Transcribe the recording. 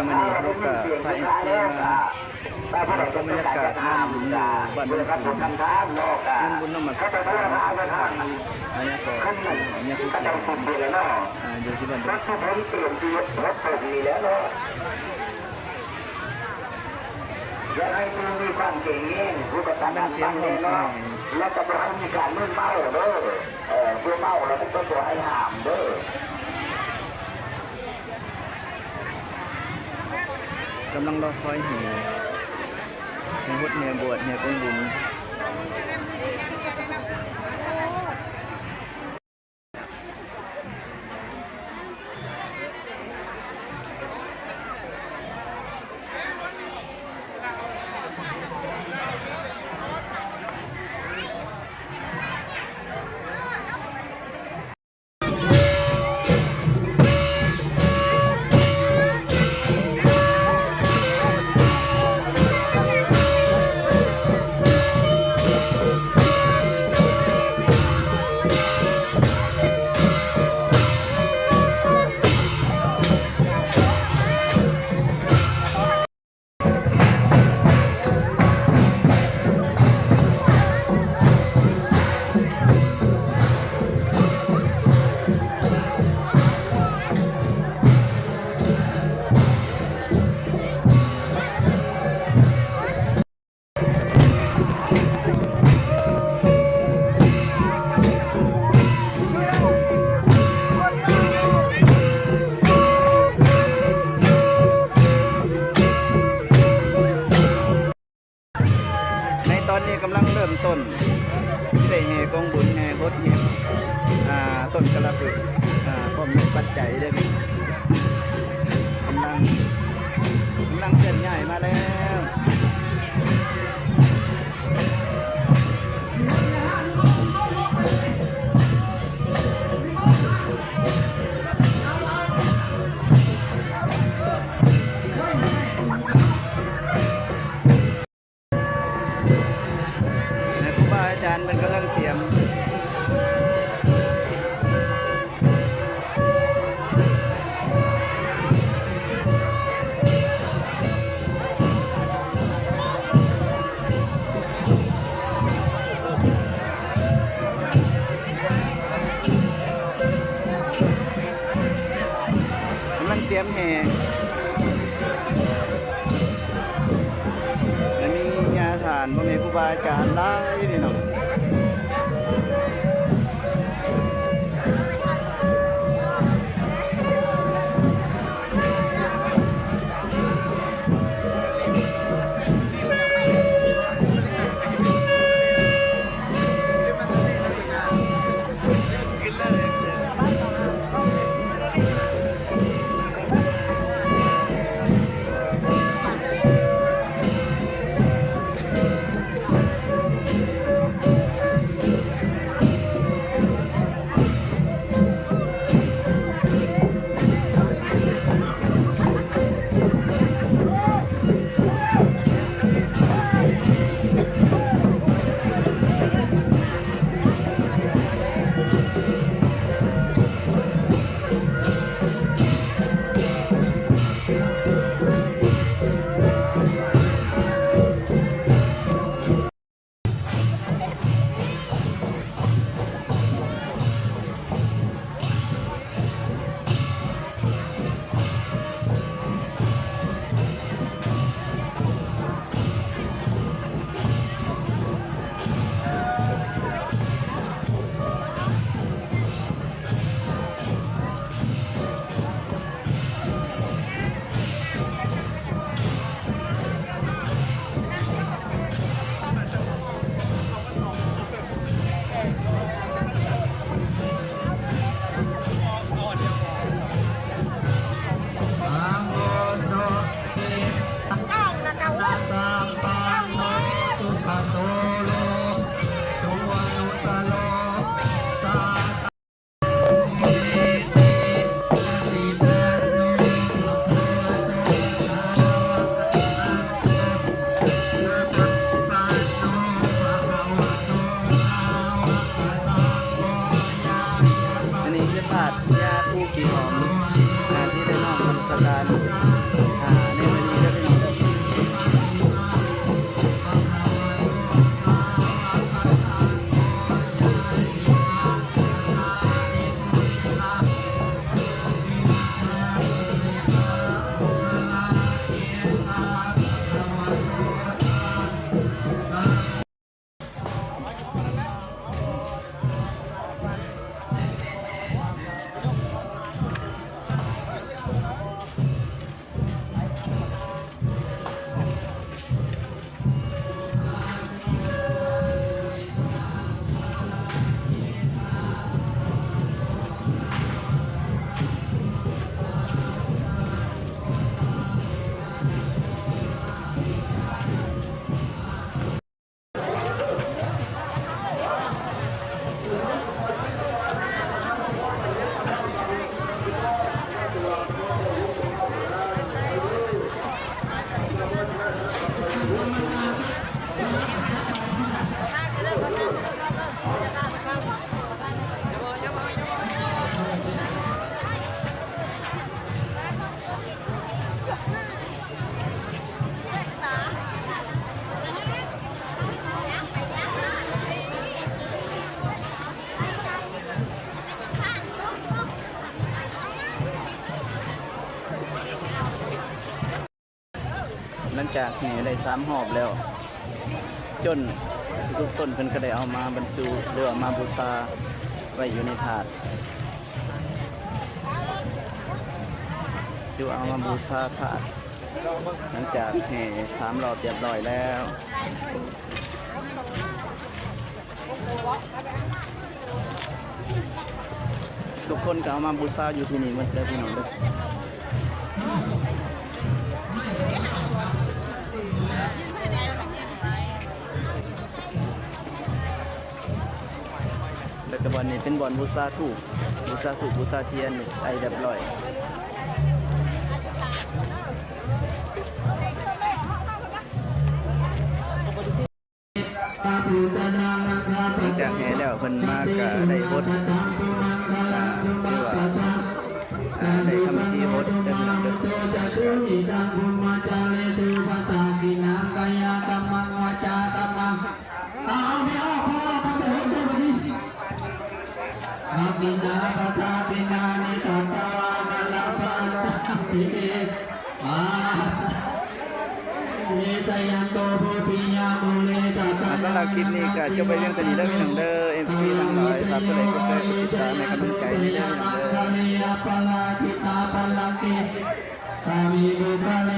มันนี่เขาก็พาเอฟซีมาชมบรรยากาศงานบุญอยู่บ้านบุญกินงานบุญน้ำมันสักการะทางอันนี้ก็อันนี้คือเกี่ยวอยู่ที่บ้านบุญกำลังเตรียมห้องสมัยแล้วก็จะให้มีการมืนเมาเด้อเพื่อเมาแล้วก็จะให้ห้ามเด้อก ำลังรอคอยเหพุทธบวชกองบุญตอนนี้กำลังเริ่มต้นเแห่กองบุญแห่รถแห่ต้นกระปิพร้อมด้วยปัจจัยด้วยกำลังเส้นใหญ่มาแล้วอาจารย์มันกำลังเตรียมแห่และมีญาติฐานพ่อแม่ครูบาอาจารย์หลายพี่น้อง การในวันนี้ได้พี่น้องเด้อหลังจากแห่ได้3หอบแล้ว จนทุกต้นเพิ่นก็ได้เอามาบรรจุหรือว่ามาบูชาไว้อยู่ในถาดดูเอามาบูชาถาดหลังจากแห่3 รอบเรียบร้อยแล้ว ทุกคนก็เอามาบูชาอยู่ที่นี่หมดเลยพี่น้องเด้อแล้วก็บอลนี้เป็นบอลบูชาถูกบูชาเทียนไอเรียบร้อยหลังจากแห่แล้วเพิ่นมากก็ได้บทคือว่าได้ทำพิธีบทเต็มหลังเด้อ ปินาปะทาปินานิตัตตวานัลลภาตังสิเอเมตยันโตโพธิยามุเลตัตตา สำหรับคลิปนี้ก็จบไปเพียงเท่านี้แล้วพี่น้องเด้อ MC ทั้งหลายฝากกดไลค์กดแชร์กดติดตามในกำลังใจในเด้อพี่น้องเด้อ ปะลาทิตาปะลังกิสามีบุคเล